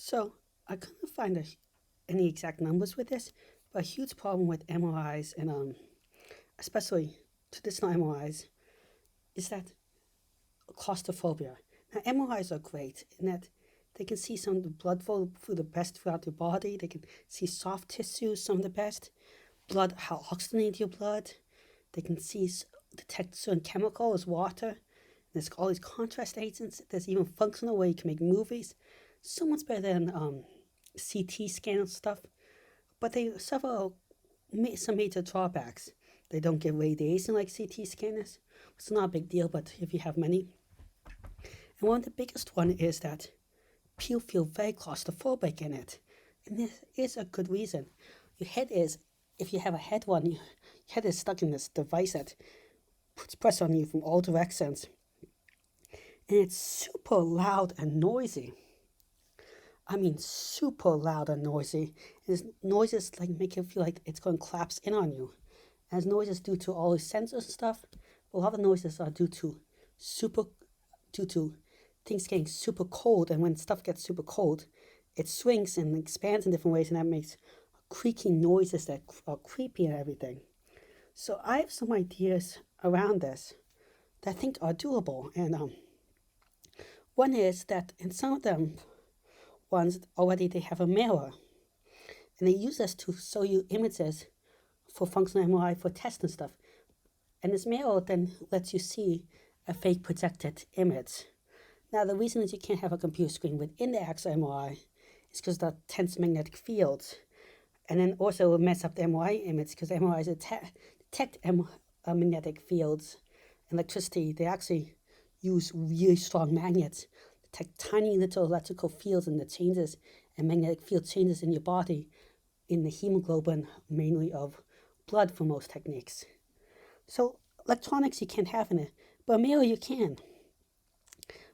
So I couldn't find any exact numbers with this, but a huge problem with MRIs and especially traditional MRIs is that claustrophobia. Now MRIs are great in that they can see some of the blood flow through the best throughout your body. They can see soft tissues, some of the best blood, how oxygenated your blood. They can detect certain chemicals, water. There's all these contrast agents. There's even functional where you can make movies. So much better than CT scan and stuff. But they suffer some major drawbacks. They don't give radiation like CT scanners. It's not a big deal, but if you have many. And one of the biggest one is that people feel very claustrophobic in it. And this is a good reason. Your head is, if you have a head one, your head is stuck in this device that puts pressure on you from all directions. And it's super loud and noisy. I mean, super loud and noisy. There's noises like make you feel like it's going to collapse in on you. And there's noises due to all these sensors and stuff. But a lot of noises are due to things getting super cold. And when stuff gets super cold, it swings and expands in different ways, and that makes creaking noises that are creepy and everything. So I have some ideas around this that I think are doable. And one is that in some of them ones already they have a mirror, and they use this to show you images for functional MRI for tests and stuff. And this mirror then lets you see a fake projected image. Now the reason is you can't have a computer screen within the actual MRI is because of the tense magnetic fields. And then also it will mess up the MRI image because MRIs detect magnetic fields, electricity. They actually use really strong magnets to detect tiny little electrical fields and the changes and magnetic field changes in your body in the hemoglobin, mainly of blood for most techniques. So electronics you can't have in it, but a mirror you can.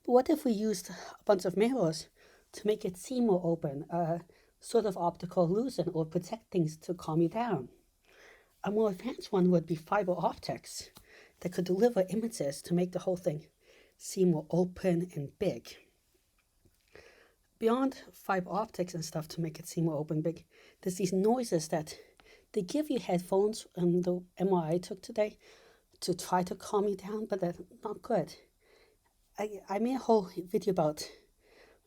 But what if we used a bunch of mirrors to make it seem more open, a sort of optical illusion, or protect things to calm you down? A more advanced one would be fiber optics that could deliver images to make the whole thing seem more open and big. Beyond fiber optics and stuff to make it seem more open and big, there's these noises that they give you headphones on the MRI I took today to try to calm you down, but they're not good. I made a whole video about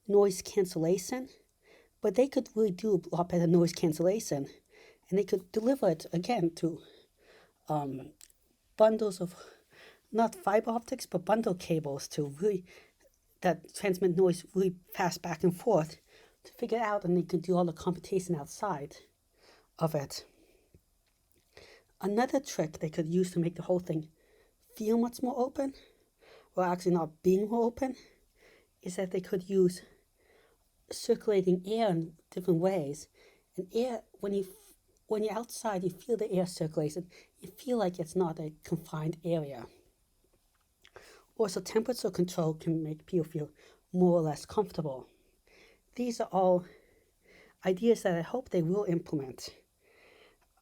noise cancellation, but they could really do a lot better noise cancellation, and they could deliver it again to bundles of not fiber optics but bundle cables to really that transmit noise really fast back and forth to figure it out, and they could do all the computation outside of it. Another trick they could use to make the whole thing feel much more open, or actually not being more open, is that they could use circulating air in different ways. And air, when you're outside, you feel the air circulation. You feel like it's not a confined area. Also, temperature control can make people feel more or less comfortable. These are all ideas that I hope they will implement.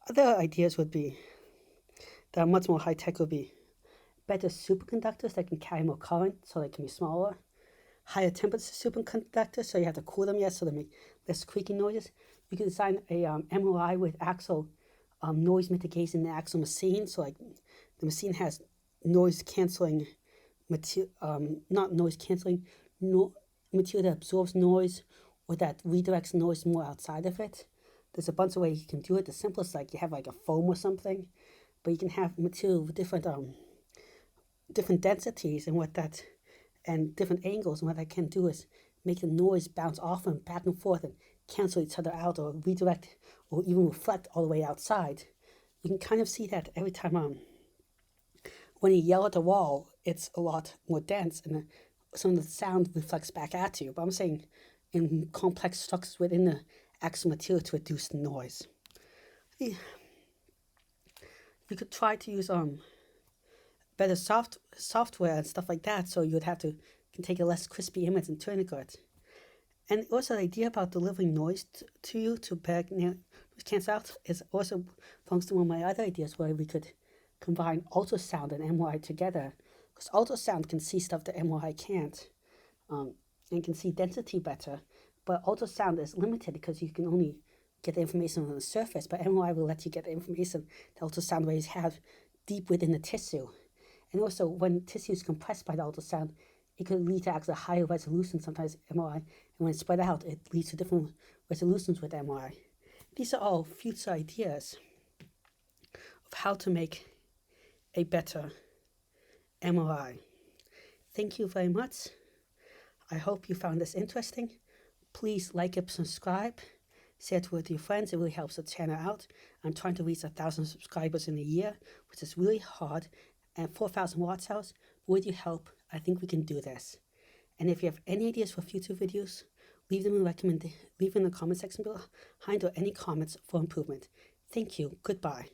Other ideas would be that are much more high-tech would be better superconductors that can carry more current so they can be smaller. Higher temperature superconductors so you have to cool them so they make less creaking noises. You can design a MRI with actual noise mitigation in the actual machine. So like the machine has noise canceling material, not noise canceling, material that absorbs noise or that redirects noise more outside of it. There's a bunch of ways you can do it. The simplest, like you have like a foam or something, but you can have material with different densities and different angles, and what that can do is make the noise bounce off and back and forth and cancel each other out or redirect or even reflect all the way outside. You can kind of see that every time when you yell at the wall, it's a lot more dense and some of the sound reflects back at you. But I'm saying in complex structures within the actual material to reduce the noise. You could try to use better software and stuff like that, so you can take a less crispy image and turn it good. And also the idea about delivering noise to you to noise cancel out is also belongs to one of my other ideas where we could combine ultrasound and MRI together, because ultrasound can see stuff that MRI can't, and can see density better, But ultrasound is limited because you can only get the information on the surface, but MRI will let you get the information the ultrasound waves have deep within the tissue. And also, when tissue is compressed by the ultrasound, it could lead to actually higher resolution, sometimes MRI. And when it's spread out, it leads to different resolutions with MRI. These are all future ideas of how to make a better MRI. Thank you very much. I hope you found this interesting. Please like and subscribe. Share it with your friends. It really helps the channel out. I'm trying to reach 1,000 subscribers in a year, which is really hard. And 4,000 watch hours. With your help, I think we can do this. And if you have any ideas for future videos, leave them in the comment section behind, or any comments for improvement. Thank you. Goodbye.